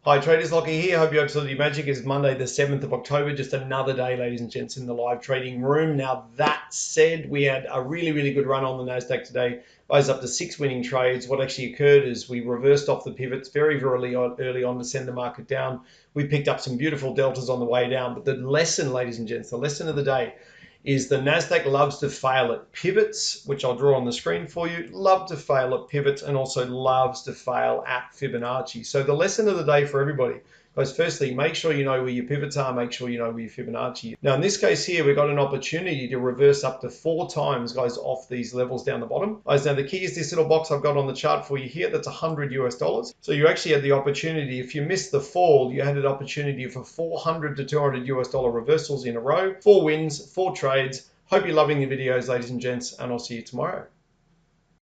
Hi traders, Lockie here. Hope you're absolutely magic. It's Monday the 7th of October, just another day, ladies and gents, in the live trading room. Now that said, we had a really good run on the NASDAQ today. Guys, up to 6 winning trades. What actually occurred is we reversed off the pivots very early on to send the market down. We picked up some beautiful deltas on the way down. But the lesson, ladies and gents, the lesson of the day is the NASDAQ loves to fail at pivots, which I'll draw on the screen for you, love to fail at pivots, and also loves to fail at Fibonacci. So the lesson of the day for everybody, guys, firstly, make sure you know where your pivots are, make sure you know where your Fibonacci is. Now in this case here, we've got an opportunity to reverse up to 4 times, guys, off these levels down the bottom. Guys, now the key is this little box I've got on the chart for you here, that's $100 US. So you actually had the opportunity, if you missed the fall, you had an opportunity for 400 to $200 US reversals in a row, 4 wins, 4 trades. Hope you're loving the videos, ladies and gents, and I'll see you tomorrow.